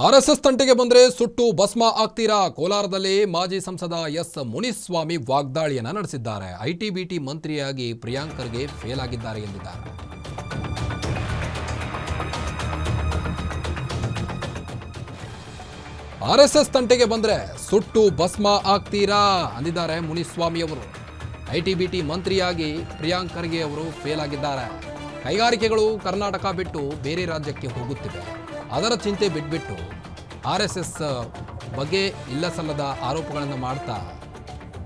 RSS ತಂಟೆಗೆ ಬಂದರೆ ಸುಟ್ಟು ಭಸ್ಮ ಆಗ್ತೀರಾ? ಕೋಲಾರದಲ್ಲಿ ಮಾಜಿ ಸಂಸದ ಎಸ್ ಮುನಿಸ್ವಾಮಿ ವಾಗ್ದಾಳಿಯನ್ನ ನಡೆಸಿದ್ದಾರೆ. ಐಟಿ-ಬಿಟಿ ಮಂತ್ರಿಯಾಗಿ ಪ್ರಿಯಾಂಕ್ ಖರ್ಗೆ ಫೇಲ್ ಆಗಿದ್ದಾರೆ ಎಂದಿದ್ದಾರೆ. ಆರ್ಎಸ್ಎಸ್ ತಂಟೆಗೆ ಬಂದರೆ ಸುಟ್ಟು ಭಸ್ಮ ಆಗ್ತೀರಾ ಅಂದಿದ್ದಾರೆ ಮುನಿಸ್ವಾಮಿ ಅವರು. ಐಟಿ-ಬಿಟಿ ಮಂತ್ರಿಯಾಗಿ ಪ್ರಿಯಾಂಕ್ ಖರ್ಗೆ ಅವರು ಫೇಲ್ ಆಗಿದ್ದಾರೆ. ಕೈಗಾರಿಕೆಗಳು ಕರ್ನಾಟಕ ಬಿಟ್ಟು ಬೇರೆ ರಾಜ್ಯಕ್ಕೆ ಹೋಗುತ್ತಿವೆ. ಅದರ ಚಿಂತೆ ಬಿಟ್ಬಿಟ್ಟು ಆರ್ಎಸ್ಎಸ್ ಬಗ್ಗೆ ಇಲ್ಲ ಸಲ್ಲದ ಆರೋಪಗಳನ್ನು ಮಾಡ್ತಾ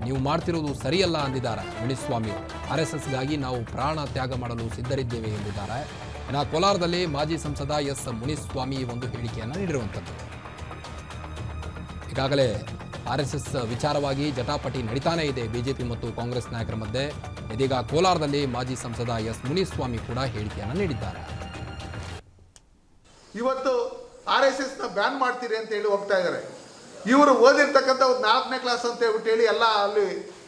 ನೀವು ಮಾಡ್ತಿರೋದು ಸರಿಯಲ್ಲ ಅಂದಿದ್ದಾರೆ ಮುನಿಸ್ವಾಮಿ ಅವರು. ಆರ್ಎಸ್ಎಸ್ಗಾಗಿ ನಾವು ಪ್ರಾಣ ತ್ಯಾಗ ಮಾಡಲು ಸಿದ್ಧರಿದ್ದೇವೆ ಎಂದಿದ್ದಾರೆ. ಇನ್ನು ಕೋಲಾರದಲ್ಲಿ ಮಾಜಿ ಸಂಸದ ಎಸ್ ಮುನಿಸ್ವಾಮಿ ಒಂದು ಹೇಳಿಕೆಯನ್ನು ನೀಡಿರುವಂಥದ್ದು. ಈಗಾಗಲೇ ಆರ್ಎಸ್ಎಸ್ ವಿಚಾರವಾಗಿ ಜಟಾಪಟಿ ನಡೀತಾನೇ ಇದೆ ಬಿಜೆಪಿ ಮತ್ತು ಕಾಂಗ್ರೆಸ್ ನಾಯಕರ ಮಧ್ಯೆ. ಇದೀಗ ಕೋಲಾರದಲ್ಲಿ ಮಾಜಿ ಸಂಸದ ಎಸ್ ಮುನಿಸ್ವಾಮಿ ಕೂಡ ಹೇಳಿಕೆಯನ್ನು ನೀಡಿದ್ದಾರೆ. ಇವತ್ತು ಆರ್ಎಸ್ಎಸ್ ನ ಬ್ಯಾನ್ ಮಾಡ್ತೀರಿ ಅಂತ ಹೇಳಿ ಹೋಗ್ತಾ ಇದ್ದಾರೆ. ಇವರು ಓದಿರ್ತಕ್ಕಂಥ ಒಂದು 4ನೇ ಕ್ಲಾಸ್ ಅಂತ ಹೇಳಿ ಎಲ್ಲ ಅಲ್ಲಿ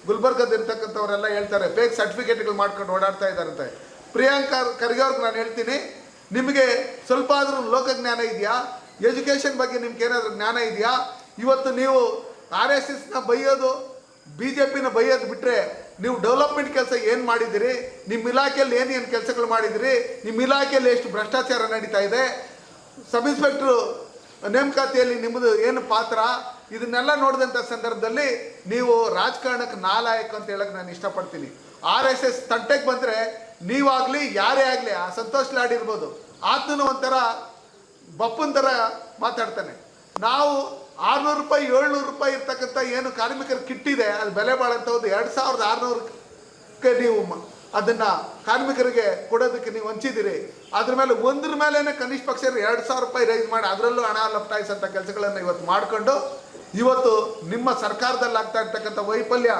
ಗುಲ್ಬರ್ಗದಿರ್ತಕ್ಕಂಥವರೆಲ್ಲ ಹೇಳ್ತಾರೆ ಫೇಕ್ ಸರ್ಟಿಫಿಕೇಟ್ಗಳು ಮಾಡ್ಕೊಂಡು ಓಡಾಡ್ತಾ ಇದ್ದಾರಂತೆ. ಪ್ರಿಯಾಂಕ್ ಖರ್ಗೆ ಅವ್ರಿಗೆ ನಾನು ಹೇಳ್ತೀನಿ, ನಿಮಗೆ ಸ್ವಲ್ಪ ಆದರೂ ಲೋಕಜ್ಞಾನ ಇದೆಯಾ? ಎಜುಕೇಷನ್ ಬಗ್ಗೆ ನಿಮ್ಗೆ ಏನಾದರೂ ಜ್ಞಾನ ಇದೆಯಾ? ಇವತ್ತು ನೀವು ಆರ್ಎಸ್ಎಸ್ನ ಬೈಯೋದು, ಬಿಜೆಪಿನ ಬೈಯೋದು ಬಿಟ್ಟರೆ ನೀವು ಡೆವಲಪ್ಮೆಂಟ್ ಕೆಲಸ ಏನು ಮಾಡಿದಿರಿ? ನಿಮ್ಮ ಇಲಾಖೆಯಲ್ಲಿ ಏನೇನು ಕೆಲಸಗಳು ಮಾಡಿದಿರಿ? ನಿಮ್ಮ ಇಲಾಖೆಯಲ್ಲಿ ಎಷ್ಟು ಭ್ರಷ್ಟಾಚಾರ ನಡೀತಾ ಇದೆ? ಸಬ್ ಇನ್ಸ್ಪೆಕ್ಟ್ರು ನೇಮಕಾತಿಯಲ್ಲಿ ನಿಮ್ಮದು ಏನು ಪಾತ್ರ? ಇದನ್ನೆಲ್ಲ ನೋಡಿದಂಥ ಸಂದರ್ಭದಲ್ಲಿ ನೀವು ರಾಜಕಾರಣಕ್ಕೆ ನಾಲಾಯಕ ಅಂತ ಹೇಳಕ್ಕೆ ನಾನು ಇಷ್ಟಪಡ್ತೀನಿ. ಆರ್ಎಸ್ಎಸ್ ತಂಟೆಗೆ ಬಂದರೆ ನೀವಾಗಲಿ ಯಾರೇ ಆಗಲಿ, ಆ ಸಂತೋಷ್ ಲಾಡ್ ಇರ್ಬೋದು, ಆತನು ಒಂಥರ ಬಪ್ಪನ ಥರ ಮಾತಾಡ್ತಾನೆ. ನಾವು 600 ರೂಪಾಯಿ 700 ರೂಪಾಯಿ ಇರ್ತಕ್ಕಂಥ ಏನು ಕಾರ್ಮಿಕರ ಕಿಟ್ಟಿದೆ, ಅದು ಬೆಲೆ ಬಾಳಂಥದ್ದು 2600ಕ್ಕೆ ನೀವು ಅದನ್ನು ಕಾರ್ಮಿಕರಿಗೆ ಕೊಡೋದಕ್ಕೆ ನೀವು ಹಂಚಿದ್ದೀರಿ. ಅದ್ರ ಮೇಲೆ ಒಂದ್ರ ಮೇಲೇ ಕನಿಷ್ಠ ಪಕ್ಷ 2000 ರೂಪಾಯಿ ರೈಸ್ ಮಾಡಿ ಅದರಲ್ಲೂ ಹಣ ಲಪ್ಟಾಯಿಸಂಥ ಕೆಲಸಗಳನ್ನು ಇವತ್ತು ಮಾಡಿಕೊಂಡು ಇವತ್ತು ನಿಮ್ಮ ಸರ್ಕಾರದಲ್ಲಿ ಆಗ್ತಾ ಇರ್ತಕ್ಕಂಥ ವೈಫಲ್ಯ,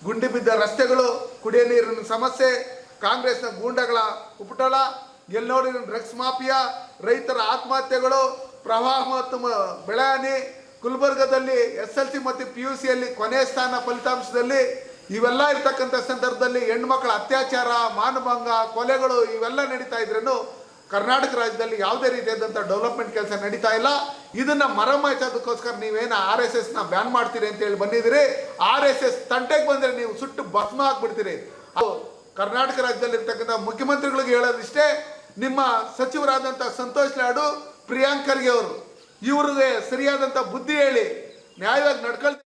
ಗುಂಡಿ ಬಿದ್ದ ರಸ್ತೆಗಳು, ಕುಡಿಯೋ ನೀರಿನ ಸಮಸ್ಯೆ, ಕಾಂಗ್ರೆಸ್ನ ಗೂಂಡಗಳ ಉಪಟಳ, ಎಲ್ಲಿ ನೋಡಿದ ಡ್ರಗ್ಸ್ ಮಾಫಿಯಾ, ರೈತರ ಆತ್ಮಹತ್ಯೆಗಳು, ಪ್ರವಾಹ ಮತ್ತು ಬೆಳೆ ಹಾನಿ, ಗುಲ್ಬರ್ಗದಲ್ಲಿ SLC ಮತ್ತು PUCಯಲ್ಲಿ ಕೊನೆಯ ಸ್ಥಾನ ಫಲಿತಾಂಶದಲ್ಲಿ, ಇವೆಲ್ಲ ಇರ್ತಕ್ಕಂಥ ಸಂದರ್ಭದಲ್ಲಿ ಹೆಣ್ಮಕ್ಳ ಅತ್ಯಾಚಾರ, ಮಾನಭಂಗ, ಕೊಲೆಗಳು ಇವೆಲ್ಲ ನಡೀತಾ ಇದ್ರೂ ಕರ್ನಾಟಕ ರಾಜ್ಯದಲ್ಲಿ ಯಾವುದೇ ರೀತಿಯಾದಂಥ ಡೆವಲಪ್ಮೆಂಟ್ ಕೆಲಸ ನಡೀತಾ ಇಲ್ಲ. ಇದನ್ನು ಮರಮಾಯಿಸೋದಕ್ಕೋಸ್ಕರ ನೀವೇನು ಆರ್ಎಸ್ಎಸ್ನ ಬ್ಯಾನ್ ಮಾಡ್ತೀರಿ ಅಂತೇಳಿ ಬಂದಿದ್ದೀರಿ. RSS ತಂಟೆಗೆ ಬಂದರೆ ನೀವು ಸುಟ್ಟು ಭಸ್ಮ ಹಾಕ್ಬಿಡ್ತೀರಿ. ಅದು ಕರ್ನಾಟಕ ರಾಜ್ಯದಲ್ಲಿ ಇರ್ತಕ್ಕಂಥ ಮುಖ್ಯಮಂತ್ರಿಗಳಿಗೆ ಹೇಳೋದಿಷ್ಟೇ, ನಿಮ್ಮ ಸಚಿವರಾದಂಥ ಸಂತೋಷ್ ಲಾಡು, ಪ್ರಿಯಾಂಕ್ ಖರ್ಗೆ ಅವರು, ಇವ್ರಿಗೆ ಸರಿಯಾದಂಥ ಬುದ್ಧಿ ಹೇಳಿ ನ್ಯಾಯವಾಗಿ ನಡ್ಕೊಳ್ತಾರೆ.